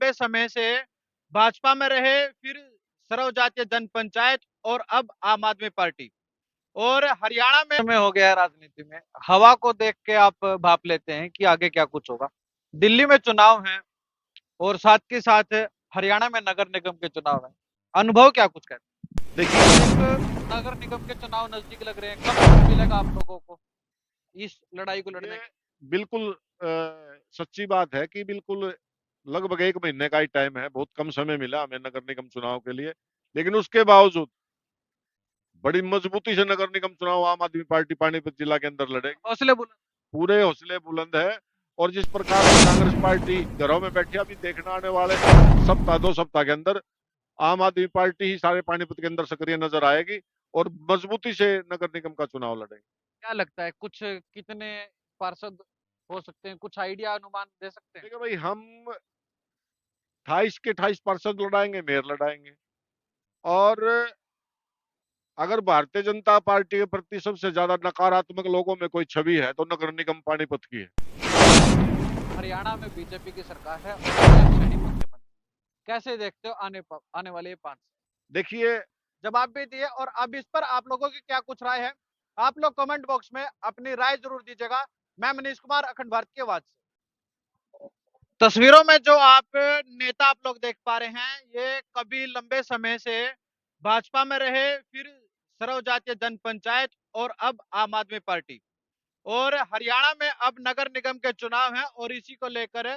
लंबे समय से भाजपा में रहे, फिर सर्वजातीय जनपंचायत और अब आम आदमी पार्टी। और हरियाणा में समय हो गया है राजनीति में, हवा को देख के आप भाप लेते हैं कि आगे क्या कुछ होगा। दिल्ली में चुनाव है और साथ के साथ हरियाणा में नगर निगम के चुनाव है। अनुभव क्या कुछ कहते हैं? देखिए, एक नगर निगम के चुनाव नजदीक लग रहे हैं, कब समय मिलेगा आप लोगों को इस लड़ाई को लड़ने ये के? बिल्कुल सच्ची बात है कि बिल्कुल लगभग 1 महीने का ही टाइम है। बहुत कम समय मिला हमें नगर निगम चुनाव के लिए, लेकिन उसके बावजूद बड़ी मजबूती से नगर निगम चुनाव आम आदमी पार्टी पानीपत जिला के अंदर लड़ेगी। हौसले बुलंद। पूरे हौसले बुलंद है। और जिस प्रकार से कांग्रेस पार्टी घरों में बैठी, अभी देखना आने वाले सप्ताह 2 सप्ताह के अंदर आम आदमी पार्टी ही सारे पानीपत के अंदर सक्रिय नजर आएगी और मजबूती से नगर निगम का चुनाव लड़ेगी। क्या लगता है, कुछ कितने पार्षद हो सकते हैं, कुछ आइडिया अनुमान दे सकते हैं? देखिए भाई, हम 28 के 28 पार्षद लड़ाएंगे, मेयर लड़ाएंगे। और अगर भारतीय जनता पार्टी के प्रति सबसे ज्यादा नकारात्मक लोगों में कोई छवि है तो नगर निगम पानीपत की है। हरियाणा में बीजेपी की सरकार है और एक शहीद मुख्यमंत्री। कैसे देखते हो आने वाले ये 5 साल? देखिए, जवाब भी दिए, और अब इस पर आप लोगों की क्या कुछ राय है? आप लोग कमेंट बॉक्स में अपनी राय जरूर दीजिएगा। मैं मनीष कुमार, अखंड भारत की आवाज से। तस्वीरों में जो आप नेता आप लोग देख पा रहे हैं, ये कभी लंबे समय से भाजपा में रहे, फिर सर्वजातीय जनपंचायत और अब आम आदमी पार्टी। और हरियाणा में अब नगर निगम के चुनाव हैं और इसी को लेकर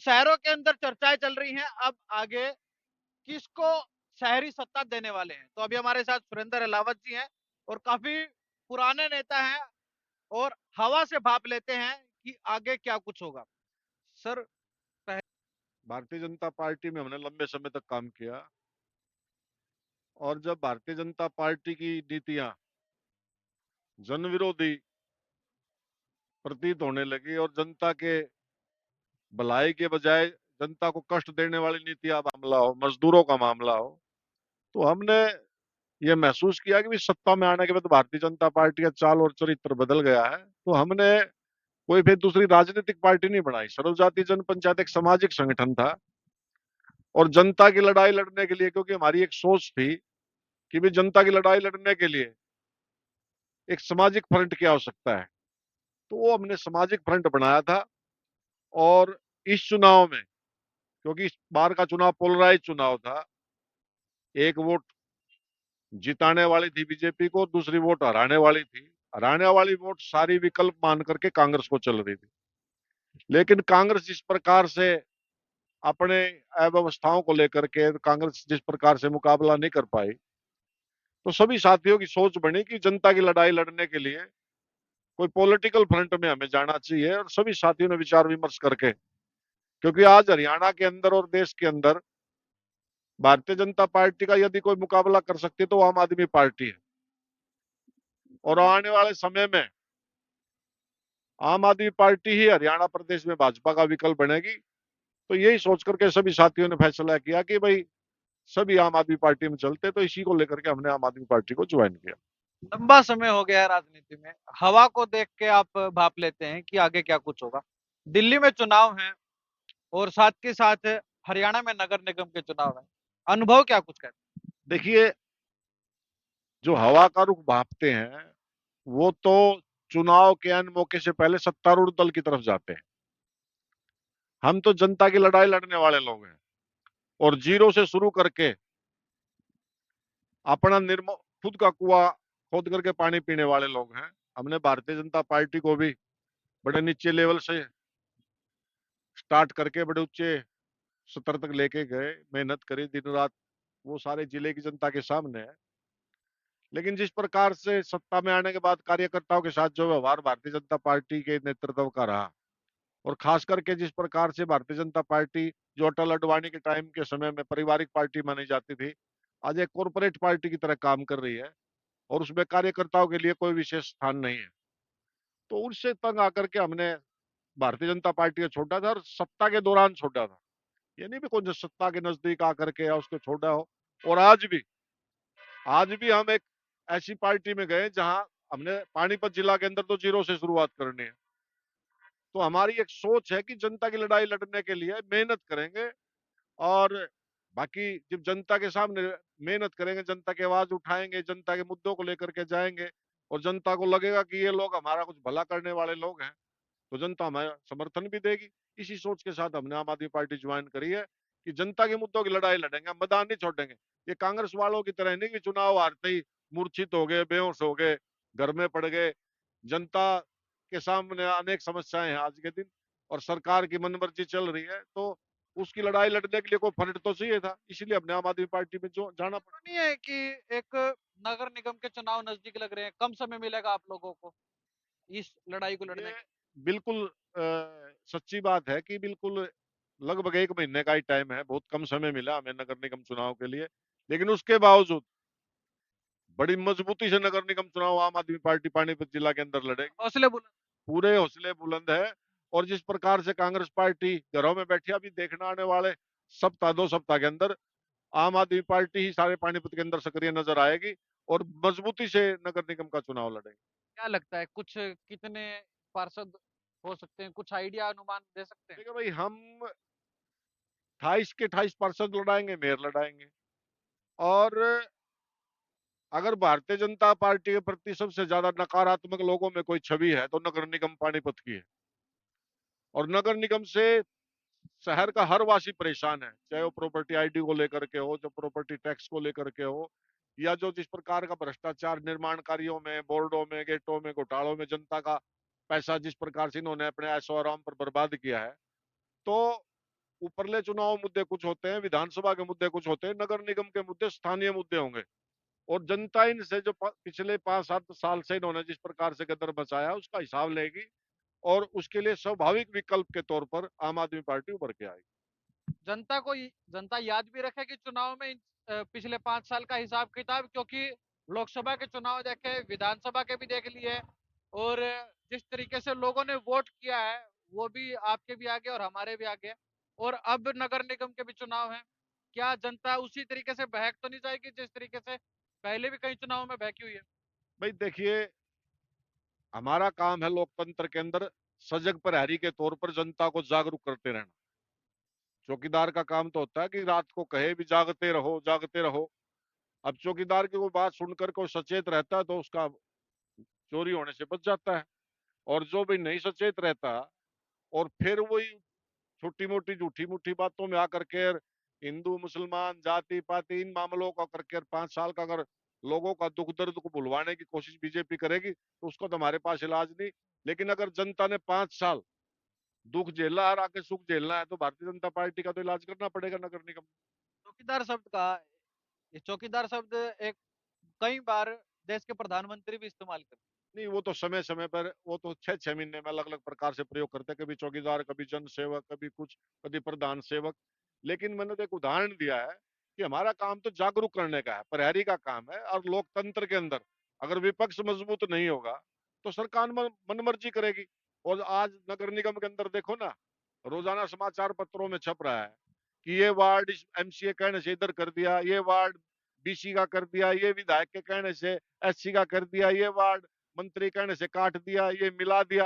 शहरों के अंदर चर्चाएं चल रही हैं। अब आगे किसको शहरी सत्ता देने वाले हैं? तो अभी हमारे साथ सुरेंद्र अलावत जी हैं और काफी पुराने नेता हैं, और हवा से भाप लेते हैं कि आगे क्या कुछ होगा। सर, भारतीय जनता पार्टी में हमने लंबे समय तक काम किया। और जब भारतीय जनता पार्टी की नीतियां जन विरोधी प्रतीत होने लगी और जनता के भलाई के बजाय जनता को कष्ट देने वाली नीतियां मामला हो, मजदूरों का मामला हो, तो हमने ये महसूस किया कि भी सत्ता में आने के बाद भारतीय जनता पार्टी का चाल और चरित्र बदल गया है। तो हमने कोई फिर दूसरी राजनीतिक पार्टी नहीं बनाई। सर्वजातीय जनपंचायत एक सामाजिक संगठन था और जनता की लड़ाई लड़ने के लिए, क्योंकि हमारी एक सोच थी कि भी जनता की लड़ाई लड़ने के लिए एक सामाजिक फ्रंट की आवश्यकता है, तो वो हमने सामाजिक फ्रंट बनाया था। और इस चुनाव में, क्योंकि इस बार का चुनाव पोलराइज चुनाव था, एक वोट जिताने वाली थी बीजेपी को, दूसरी वोट हराने वाली थी। हराने वाली वोट सारी विकल्प मान करके कांग्रेस को चल रही थी। लेकिन कांग्रेस जिस प्रकार से अपने अव्यवस्थाओं को लेकर के कांग्रेस जिस प्रकार से मुकाबला नहीं कर पाई, तो सभी साथियों की सोच बनी कि जनता की लड़ाई लड़ने के लिए कोई पॉलिटिकल फ्रंट में हमें जाना चाहिए। और सभी साथियों ने विचार विमर्श करके, क्योंकि आज हरियाणा के अंदर और देश के अंदर भारतीय जनता पार्टी का यदि कोई मुकाबला कर सकती है तो वो आम आदमी पार्टी है। और आने वाले समय में आम आदमी पार्टी ही हरियाणा प्रदेश में भाजपा का विकल्प बनेगी। तो यही सोच करके सभी साथियों ने फैसला किया कि भाई सभी आम आदमी पार्टी में चलते, तो इसी को लेकर के हमने आम आदमी पार्टी को ज्वाइन किया। लंबा समय हो गया है राजनीति में, हवा को देख के आप भाप लेते हैं कि आगे क्या कुछ होगा। दिल्ली में चुनाव है और साथ के साथ हरियाणा में नगर निगम के चुनाव है। अनुभव क्या कुछ कहते देखिए, जो हवा का रुख भांपते हैं वो तो चुनाव के अन मौके से पहले सत्तारूढ़ दल की तरफ जाते हैं। हम तो जनता की लड़ाई लड़ने वाले लोग हैं और जीरो से शुरू करके अपना खुद का कुआं खोद करके पानी पीने वाले लोग हैं। हमने भारतीय जनता पार्टी को भी बड़े नीचे लेवल से स्टार्ट करके बड़े ऊंचे स्तर तक लेके गए, मेहनत करी दिन रात। वो सारे जिले की जनता के सामने है। लेकिन जिस प्रकार से सत्ता में आने के बाद कार्यकर्ताओं के साथ जो व्यवहार भारतीय जनता पार्टी के नेतृत्व का रहा, और खास करके जिस प्रकार से भारतीय जनता पार्टी जो अटल अडवाणी के टाइम के समय में पारिवारिक पार्टी मानी जाती थी, आज एक कॉरपोरेट पार्टी की तरह काम कर रही है और उसमें कार्यकर्ताओं के लिए कोई विशेष स्थान नहीं है। तो उससे तंग आकर के हमने भारतीय जनता पार्टी को छोड़ा था, और सत्ता के दौरान छोड़ा था। ये नहीं भी कोई सत्ता के नजदीक आकर के या उसको छोड़ा हो। और आज भी हम एक ऐसी पार्टी में गए जहां हमने पानीपत जिला के अंदर तो जीरो से शुरुआत करनी है। तो हमारी एक सोच है कि जनता की लड़ाई लड़ने के लिए मेहनत करेंगे और बाकी जब जनता के सामने मेहनत करेंगे, जनता की आवाज उठाएंगे, जनता के मुद्दों को लेकर के जाएंगे और जनता को लगेगा कि ये लोग हमारा कुछ भला करने वाले लोग हैं, तो जनता हमें समर्थन भी देगी। इसी सोच के साथ हमने आम आदमी पार्टी ज्वाइन करी है कि जनता के मुद्दों की लड़ाई लड़ेंगे, हम मैदान नहीं छोड़ेंगे। ये कांग्रेस वालों की तरह नहीं कि चुनाव हारते ही मूर्छित हो गए, बेहोश हो गए, घर में पड़ गए। जनता के सामने अनेक समस्याएं हैं आज के दिन और सरकार की मनमर्जी चल रही है, तो उसकी लड़ाई लड़ने के लिए कोई फंड तो चाहिए था, इसलिए हमने आम आदमी पार्टी में जो जाना ये तो नहीं है कि एक नगर निगम के चुनाव नजदीक लग रहे हैं, कम समय मिलेगा आप लोगों को इस लड़ाई को पड़ा। लड़ने ये के? बिल्कुल सच्ची बात है कि बिल्कुल लगभग 1 महीने का ही टाइम है, बहुत कम समय मिला हमें नगर निगम चुनाव के लिए, लेकिन उसके बावजूद बड़ी मजबूती से नगर निगम चुनाव आम आदमी पार्टी पानीपत जिला के अंदर लड़ेगी। हौसले बुलंद। पूरे हौसले बुलंद है और जिस प्रकार से कांग्रेस पार्टी घरों में बैठी, अभी देखना आने वाले सप्ताह 2 सप्ताह के अंदर आम आदमी पार्टी ही सारे पानीपत के अंदर सक्रिय नजर आएगी और मजबूती से नगर निगम का चुनाव लड़ेगी। क्या लगता है कुछ कितने पार्षद हो सकते हैं, कुछ आइडिया अनुमान दे सकते हैं? देखिए भाई, हम 28 के 28 पार्षद लड़ाएंगे, मेयर लड़ाएंगे। और अगर भारतीय जनता पार्टी के प्रति सबसे ज्यादा नकारात्मक लोगों में कोई छवि है तो नगर निगम पानीपत की है। और नगर निगम से शहर का हर वासी परेशान है, चाहे वो प्रॉपर्टी आईडी को लेकर के हो, जो प्रॉपर्टी टैक्स को लेकर के हो, या जो जिस प्रकार का भ्रष्टाचार निर्माण कार्यों में, बोर्डों में, गेटों में, घोटालों में जनता का पैसा जिस प्रकार से इन्होंने अपने ऐशो आराम पर बर्बाद किया है। तो ऊपरले चुनाव मुद्दे कुछ होते हैं, विधानसभा के मुद्दे कुछ होते हैं, नगर निगम के मुद्दे स्थानीय मुद्दे होंगे। और जनता इनसे जो पिछले 5-7 साल से इन्होंने जिस प्रकार से गदर बचाया उसका हिसाब लेगी और उसके लिए स्वाभाविक विकल्प के तौर पर आम आदमी पार्टी उभर के आएगी। जनता याद भी रखेगी चुनाव में पिछले 5 साल का हिसाब किताब, क्योंकि लोकसभा के चुनाव देखे, विधानसभा के भी देख लिए, और जिस तरीके से लोगों ने वोट किया है वो भी आपके भी आगे और हमारे भी आगे, और अब नगर निगम के भी चुनाव है। क्या जनता उसी तरीके से बहक तो नहीं जाएगी जिस तरीके से पहले भी कई चुनावों में बहकी हुई है? भाई देखिए, हमारा काम है लोकतंत्र के अंदर सजग प्रहरी के तौर पर जनता को जागरूक करते रहना। चौकीदार का काम तो होता है कि रात को कहे भी जागते रहो, जागते रहो। अब चौकीदार की वो बात सुनकर को सचेत रहता है तो उसका चोरी होने से बच जाता है। और जो भी नहीं सचेत रहता और फिर वही छोटी मोटी झूठी मूठी बातों में आकर के हिंदू मुसलमान जाति पाति इन मामलों का करके 5 साल का अगर लोगों का दुख दर्द को भुलवाने की कोशिश बीजेपी करेगी तो उसका तो हमारे पास इलाज नहीं। लेकिन अगर जनता ने 5 साल दुख झेला और आगे सुख झेलना है तो भारतीय जनता पार्टी का तो इलाज करना पड़ेगा नगर निगम। चौकीदार शब्द का, ये चौकीदार शब्द एक कई बार देश के प्रधानमंत्री भी इस्तेमाल करते नहीं, वो तो समय समय पर, वो तो 6-6 महीने में अलग अलग प्रकार से प्रयोग करते हैं, कभी चौकीदार, कभी जन सेवक, कभी कुछ, कभी प्रधान सेवक। लेकिन मैंने तो एक उदाहरण दिया है कि हमारा काम तो जागरूक करने का है, प्रहरी का काम है। और लोकतंत्र के अंदर अगर विपक्ष मजबूत नहीं होगा तो सरकार मनमर्जी करेगी। और आज नगर निगम के अंदर देखो ना, रोजाना समाचार पत्रों में छप रहा है कि ये वार्ड इस एमसीए कहने से इधर कर दिया, ये वार्ड बीसी का कर दिया, ये विधायक के कहने से एससी का कर दिया, ये वार्ड मंत्री कहने से काट दिया, ये मिला दिया।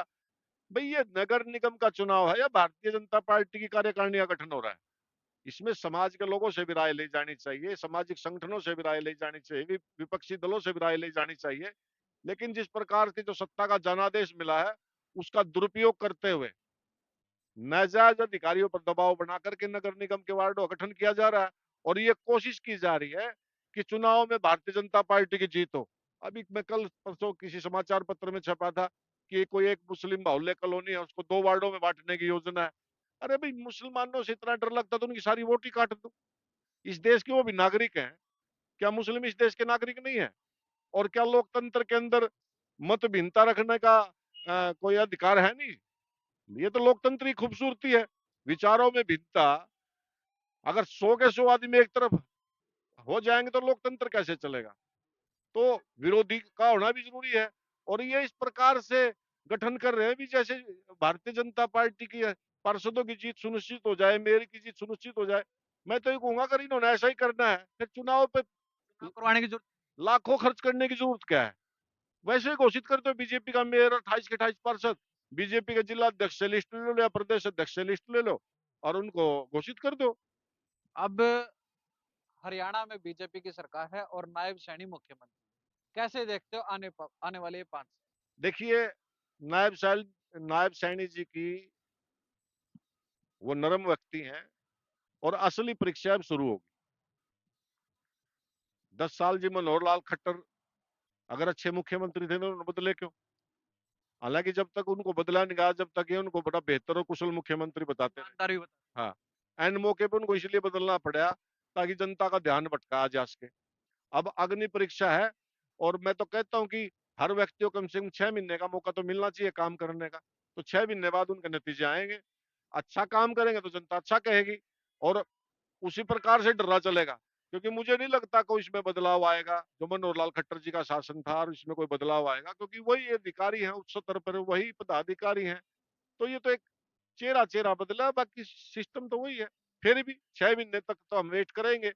भाई ये नगर निगम का चुनाव है या भारतीय जनता पार्टी की कार्यकारिणी का गठन हो रहा है? इसमें समाज के लोगों से भी राय ली जानी चाहिए, सामाजिक संगठनों से भी राय ली जानी चाहिए, विपक्षी दलों से भी राय ली जानी चाहिए। लेकिन जिस प्रकार की जो सत्ता का जनादेश मिला है उसका दुरुपयोग करते हुए नाजायज अधिकारियों पर दबाव बना करके नगर निगम के वार्डों का गठन किया जा रहा है। और ये कोशिश की जा रही है कि चुनाव में भारतीय जनता पार्टी की जीत हो। अभी मैं कल परसों किसी समाचार पत्र में छपा था कि कोई एक मुस्लिम बाहुल्य कॉलोनी है, उसको 2 वार्डों में बांटने की योजना है। अरे भाई, मुसलमानों से इतना डर लगता तो उनकी सारी वोट ही काट दो। इस देश के वो भी नागरिक हैं, क्या मुस्लिम इस देश के नागरिक नहीं है? और क्या लोकतंत्र के अंदर मत भिन्नता रखने का कोई अधिकार है नहीं? ये तो लोकतंत्र की खूबसूरती है। विचारों में भिन्नता, अगर 100 के 100 आदमी एक तरफ हो जाएंगे तो लोकतंत्र कैसे चलेगा? तो विरोधी का होना भी जरूरी है। और ये इस प्रकार से गठन कर रहे हैं भी जैसे भारतीय जनता पार्टी की पार्षदों की जीत सुनिश्चित हो जाए, मेयर की जीत सुनिश्चित हो जाए। मैं तो ये कहूंगा अगर इन्होंने ऐसा ही करना है फिर चुनाव पे हैं, करवाने की जरूरत। लाखों खर्च करने की जरूरत क्या है? वैसे ही घोषित कर दो बीजेपी का मेयर 28 के 28 पार्षद, बीजेपी के जिला अध्यक्ष से लिस्ट ले लो या प्रदेश अध्यक्ष से लिस्ट ले लो और उनको घोषित कर दो। अब हरियाणा में बीजेपी की सरकार है और नायब सैनी मुख्यमंत्री। कैसे देखते हो आने वाले ये 5 साल? देखिए, नायब सैल नायब सैनी जी की वो नरम व्यक्ति हैं और असली परीक्षा अब शुरू होगी। 10 साल जी मनोहर लाल खट्टर अगर अच्छे मुख्यमंत्री थे तो उन्होंने बदले क्यों? हालांकि जब तक उनको बदला नहीं गया, जब तक ये उनको बड़ा बेहतर और कुशल मुख्यमंत्री बताते रहे। ईमानदारी बता। हाँ, एंड मौके पे उनको इसलिए बदलना पड़ा ताकि जनता का ध्यान भटका आज के। अब अग्नि परीक्षा है और मैं तो कहता हूं कि हर व्यक्ति को कम से कम 6 महीने का मौका तो मिलना चाहिए काम करने का। तो 6 महीने बाद उनके नतीजे आएंगे। अच्छा काम करेंगे तो जनता अच्छा कहेगी और उसी प्रकार से डरा चलेगा। क्योंकि मुझे नहीं लगता कोई इसमें बदलाव आएगा, जो मनोहर लाल खट्टर जी का शासन था और इसमें कोई बदलाव आएगा, क्योंकि वही अधिकारी हैं उच्च स्तर पर, वही पदाधिकारी हैं। तो ये तो एक चेहरा चेहरा बदला, बाकी सिस्टम तो वही है। फिर भी 6 महीने तक तो हम वेट करेंगे,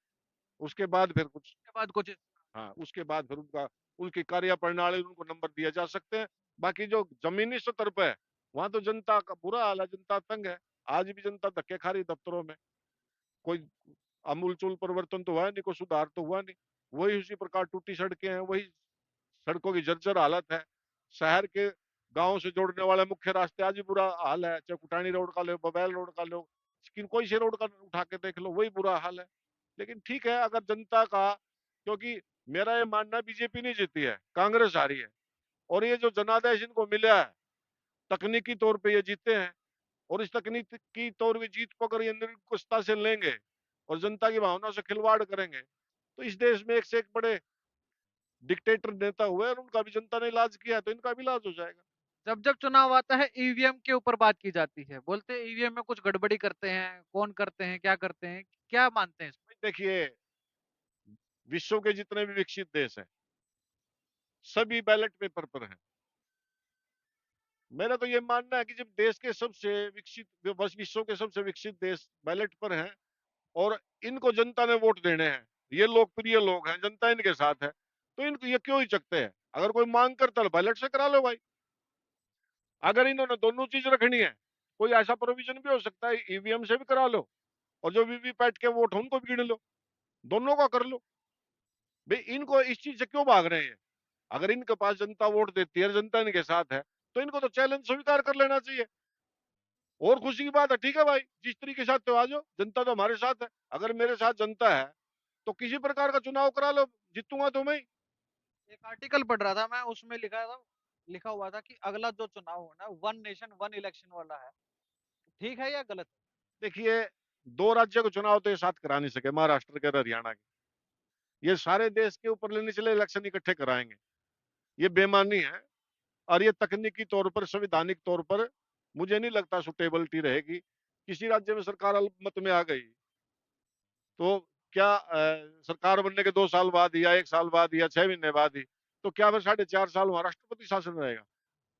उसके बाद फिर कुछ। उसके बाद कुछ हाँ, उसके बाद फिर उनकी कार्य प्रणाली उनको नंबर दिया जा सकते हैं। बाकी जो जमीनी स्तर पे है वहां तो जनता का बुरा हाल है, जनता तंग है। आज भी जनता धक्के खा रही दफ्तरों में। कोई आमूलचूल परिवर्तन तो हुआ नहीं, कोई सुधार तो हुआ नहीं। वही उसी प्रकार टूटी सड़कें हैं, वही सड़कों की जर्जर हालत है। शहर के गांव से जोड़ने वाले मुख्य रास्ते आज भी बुरा हाल है, चाहे कुटानी रोड का लो, बबैल रोड का लो, कोई से रोड का उठा के देख लो, वही बुरा हाल है। लेकिन ठीक है, अगर जनता का, क्योंकि मेरा ये मानना है बीजेपी नहीं जीती है, कांग्रेस हारी है। और ये जो जनादेश इनको मिला है, तकनीकी तौर पे ये जीते हैं। और इस तकनीकी तौर पे जीत को अगर ये निरंकुशता से लेंगे और जनता की भावना से खिलवाड़ करेंगे, तो इस देश में एक से एक बड़े डिक्टेटर नेता हुए और उनका भी जनता ने इलाज किया, तो इनका भी इलाज हो जाएगा। जब जब चुनाव आता है ईवीएम के ऊपर बात की जाती है, बोलते हैं ईवीएम में कुछ गड़बड़ी करते हैं, कौन करते हैं, क्या करते हैं, क्या मानते हैं इसमें? देखिए, विश्व के जितने भी विकसित देश हैं सभी बैलेट पेपर पर हैं। मेरा तो ये मानना है कि जब देश के सबसे विकसित, बस विश्व के सबसे विकसित देश बैलेट पर हैं और इनको जनता ने वोट देने हैं, ये लोकप्रिय लोग हैं, जनता इनके साथ है, तो इनको ये क्यों ही चकते हैं? अगर कोई मांग करता है बैलेट से करा लो भाई। अगर इन्होंने दोनों चीज रखनी है, कोई ऐसा प्रोविजन भी हो सकता है ईवीएम से भी करा लो और जो वीवीपैट के वोट उनको भी गिन लो, दोनों का कर लो। भाई इनको इस चीज से क्यों भाग रहे हैं? अगर इनके पास जनता वोट देती है, जनता इनके साथ है, तो इनको तो चैलेंज स्वीकार कर लेना चाहिए। और खुशी की बात है, ठीक है भाई, जिस तरीके के साथ तो आ जाओ, जनता तो हमारे साथ है। अगर मेरे साथ जनता है तो किसी प्रकार का चुनाव करा लो, जीतूंगा तो मैं ही। एक आर्टिकल पढ़ रहा था मैं, उसमें लिखा हुआ था कि अगला जो चुनाव होना है वन नेशन वन इलेक्शन वाला है। ठीक है या गलत है? देखिए, दो राज्य को चुनाव तो ये साथ करा नहीं सके, महाराष्ट्र के और हरियाणा के। ये सारे देश के ऊपर लेने चले इलेक्शन इकट्ठे कराएंगे, ये बेमानी है। और ये तकनीकी तौर पर, संवैधानिक तौर पर मुझे नहीं लगता सुटेबिलिटी रहेगी। किसी राज्य में सरकार अल्पमत में आ गई तो क्या सरकार बनने के 2 साल बाद या 1 साल बाद या 6 महीने बाद ही, तो क्या फिर 4.5 साल वहां राष्ट्रपति शासन रहेगा?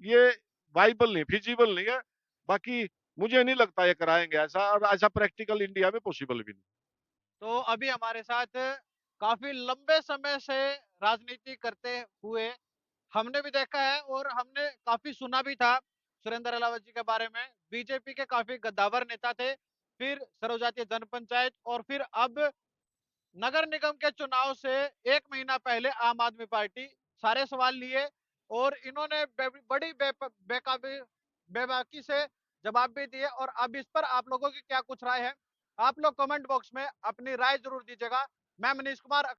ये वाइबल नहीं, फिजिबल नहीं है। बाकी मुझे नहीं लगता ये कराएंगे ऐसा, और ऐसा प्रैक्टिकल इंडिया में पॉसिबल भी नहीं। तो अभी हमारे साथ काफी लंबे समय से राजनीति करते हुए हमने भी देखा है और हमने काफी सुना भी था सुरेंद्र अलावा जी के बारे में। बीजेपी के काफी गद्दावर नेता थे, फिर सर्वजातीय जनपंचायत, और फिर अब नगर निगम के चुनाव से 1 महीना पहले आम आदमी पार्टी सारे सवाल लिए और इन्होंने बड़ी बेकाबी बेबाकी से जवाब भी दिए। और अब इस पर आप लोगों की क्या कुछ राय है? आप लोग कमेंट बॉक्स में अपनी राय जरूर दीजिएगा। मैं मनीष कुमार